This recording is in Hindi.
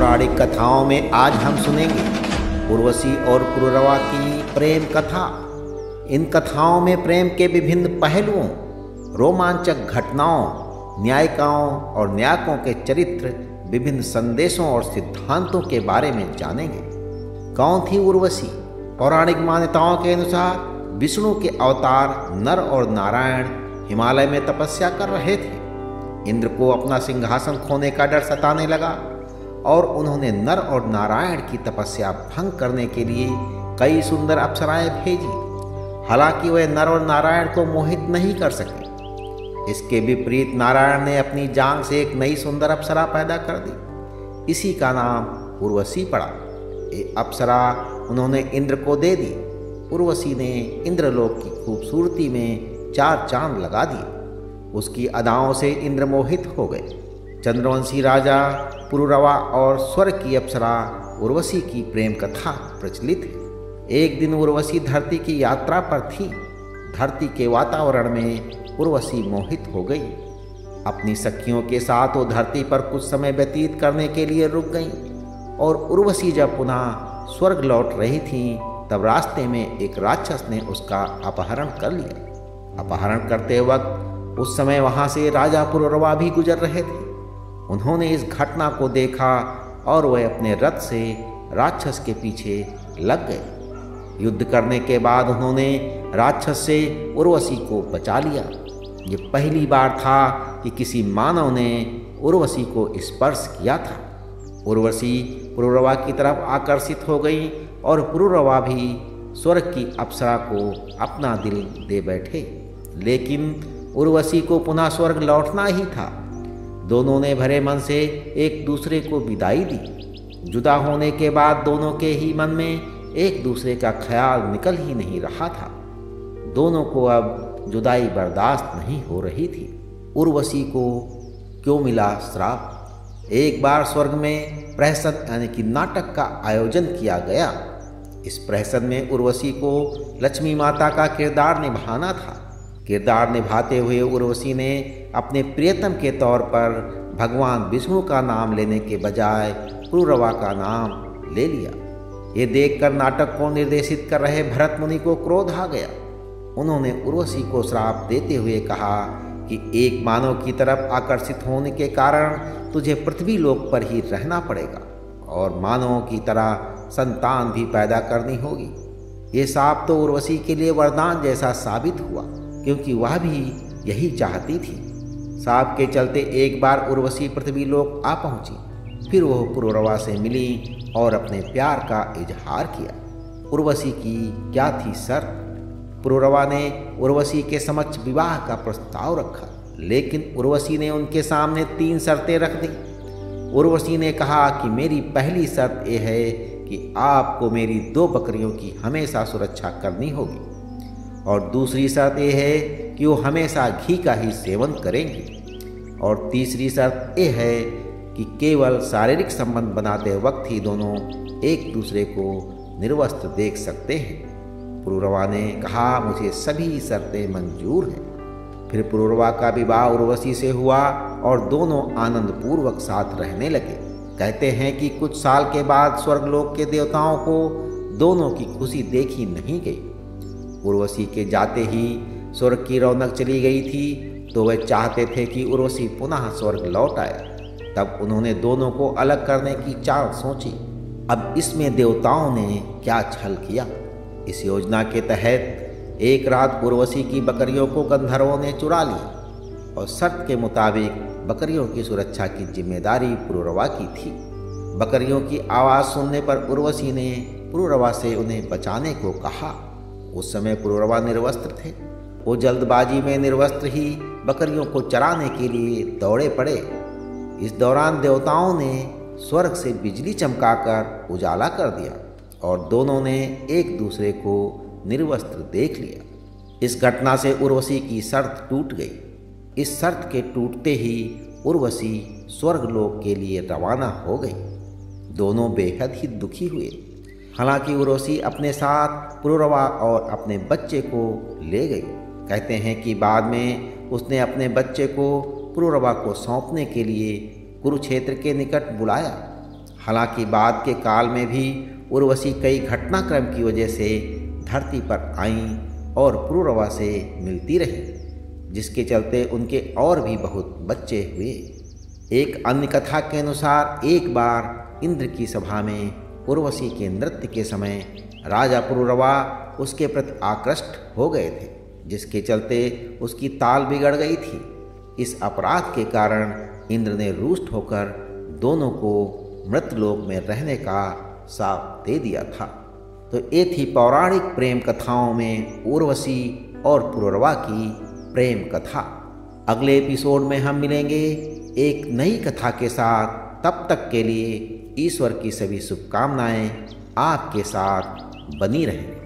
पौराणिक कथाओं में आज हम सुनेंगे उर्वशी और पुरुरवा की प्रेम कथा। इन कथाओं में प्रेम के विभिन्न पहलुओं, रोमांचक घटनाओं, न्यायिकाओं और न्यायकों के चरित्र, विभिन्न संदेशों और सिद्धांतों के बारे में जानेंगे। कौन थी उर्वशी? पौराणिक मान्यताओं के अनुसार विष्णु के अवतार नर और नारायण हिमालय में तपस्या कर रहे थे। इंद्र को अपना सिंहासन खोने का डर सताने लगा और उन्होंने नर और नारायण की तपस्या भंग करने के लिए कई सुंदर अप्सराएं भेजी। हालांकि वे नर और नारायण को मोहित नहीं कर सके। इसके विपरीत नारायण ने अपनी जांग से एक नई सुंदर अप्सरा पैदा कर दी। इसी का नाम उर्वशी पड़ा। ये अप्सरा उन्होंने इंद्र को दे दी। उर्वशी ने इंद्रलोक की खूबसूरती में चार चांद लगा दिए। उसकी अदाओं से इंद्र मोहित हो गए। चंद्रवंशी राजा पुरुरवा और स्वर्ग की अप्सरा उर्वशी की प्रेम कथा प्रचलित है। एक दिन उर्वशी धरती की यात्रा पर थी। धरती के वातावरण में उर्वशी मोहित हो गई। अपनी सखियों के साथ वो धरती पर कुछ समय व्यतीत करने के लिए रुक गई और उर्वशी जब पुनः स्वर्ग लौट रही थी तब रास्ते में एक राक्षस ने उसका अपहरण कर लिया। अपहरण करते वक्त उस समय वहां से राजा पुरुरवा भी गुजर रहे थे। उन्होंने इस घटना को देखा और वह अपने रथ से राक्षस के पीछे लग गए। युद्ध करने के बाद उन्होंने राक्षस से उर्वशी को बचा लिया। ये पहली बार था कि किसी मानव ने उर्वशी को स्पर्श किया था। उर्वशी पुरुरवा की तरफ आकर्षित हो गई और पुरुरवा भी स्वर्ग की अप्सरा को अपना दिल दे बैठे। लेकिन उर्वशी को पुनः स्वर्ग लौटना ही था। दोनों ने भरे मन से एक दूसरे को विदाई दी। जुदा होने के बाद दोनों के ही मन में एक दूसरे का ख्याल निकल ही नहीं रहा था। दोनों को अब जुदाई बर्दाश्त नहीं हो रही थी। उर्वशी को क्यों मिला श्राप? एक बार स्वर्ग में प्रहसन यानी कि नाटक का आयोजन किया गया। इस प्रहसन में उर्वशी को लक्ष्मी माता का किरदार निभाना था। किरदार निभाते हुए उर्वशी ने अपने प्रियतम के तौर पर भगवान विष्णु का नाम लेने के बजाय पुरुरवा का नाम ले लिया। ये देखकर नाटक को निर्देशित कर रहे भरत मुनि को क्रोध आ गया। उन्होंने उर्वशी को श्राप देते हुए कहा कि एक मानव की तरफ आकर्षित होने के कारण तुझे पृथ्वी लोक पर ही रहना पड़ेगा और मानवों की तरह संतान भी पैदा करनी होगी। ये शाप तो उर्वशी के लिए वरदान जैसा साबित हुआ, क्योंकि वह भी यही चाहती थी। शाप के चलते एक बार उर्वशी पृथ्वी लोक आ पहुंची। फिर वह पुरुरवा से मिली और अपने प्यार का इजहार किया। उर्वशी की क्या थी शर्त? पुरुरवा ने उर्वशी के समक्ष विवाह का प्रस्ताव रखा, लेकिन उर्वशी ने उनके सामने 3 शर्तें रख दी। उर्वशी ने कहा कि मेरी पहली शर्त यह है कि आपको मेरी 2 बकरियों की हमेशा सुरक्षा करनी होगी और दूसरी शर्त यह है कि वो हमेशा घी का ही सेवन करेंगी और तीसरी शर्त यह है कि केवल शारीरिक संबंध बनाते वक्त ही दोनों एक दूसरे को निर्वस्त्र देख सकते हैं। पुरुरवा ने कहा, मुझे सभी शर्तें मंजूर हैं। फिर पुरुरवा का विवाह उर्वशी से हुआ और दोनों आनंद पूर्वक साथ रहने लगे। कहते हैं कि कुछ साल के बाद स्वर्गलोक के देवताओं को दोनों की खुशी देखी नहीं गई। उर्वशी के जाते ही स्वर्ग की रौनक चली गई थी, तो वे चाहते थे कि उर्वशी पुनः स्वर्ग लौट आए। तब उन्होंने दोनों को अलग करने की चाल सोची। अब इसमें देवताओं ने क्या छल किया? इस योजना के तहत एक रात उर्वशी की बकरियों को गंधर्वों ने चुरा लिया और शर्त के मुताबिक बकरियों की सुरक्षा की जिम्मेदारी पुरुरवा की थी। बकरियों की आवाज़ सुनने पर उर्वशी ने पुरुरवा से उन्हें बचाने को कहा। उस समय पुरुरवा निर्वस्त्र थे। वो जल्दबाजी में निर्वस्त्र ही बकरियों को चराने के लिए दौड़े पड़े। इस दौरान देवताओं ने स्वर्ग से बिजली चमकाकर उजाला कर दिया और दोनों ने एक दूसरे को निर्वस्त्र देख लिया। इस घटना से उर्वशी की शर्त टूट गई। इस शर्त के टूटते ही उर्वशी स्वर्गलोक के लिए रवाना हो गई। दोनों बेहद ही दुखी हुए। हालांकि उर्वशी अपने साथ पुरुरवा और अपने बच्चे को ले गई। कहते हैं कि बाद में उसने अपने बच्चे को पुरुरवा को सौंपने के लिए कुरुक्षेत्र के निकट बुलाया। हालांकि बाद के काल में भी उर्वशी कई घटनाक्रम की वजह से धरती पर आईं और पुरुरवा से मिलती रही, जिसके चलते उनके और भी बहुत बच्चे हुए। एक अन्य कथा के अनुसार एक बार इंद्र की सभा में उर्वशी के नृत्य के समय राजा पुरुरवा उसके प्रति आकृष्ट हो गए थे, जिसके चलते उसकी ताल बिगड़ गई थी। इस अपराध के कारण इंद्र ने रुष्ट होकर दोनों को मृतलोक में रहने का शाप दे दिया था। तो ये थी पौराणिक प्रेम कथाओं में उर्वशी और पुरुरवा की प्रेम कथा। अगले एपिसोड में हम मिलेंगे एक नई कथा के साथ। तब तक के लिए ईश्वर की सभी शुभकामनाएं आपके साथ बनी रहें।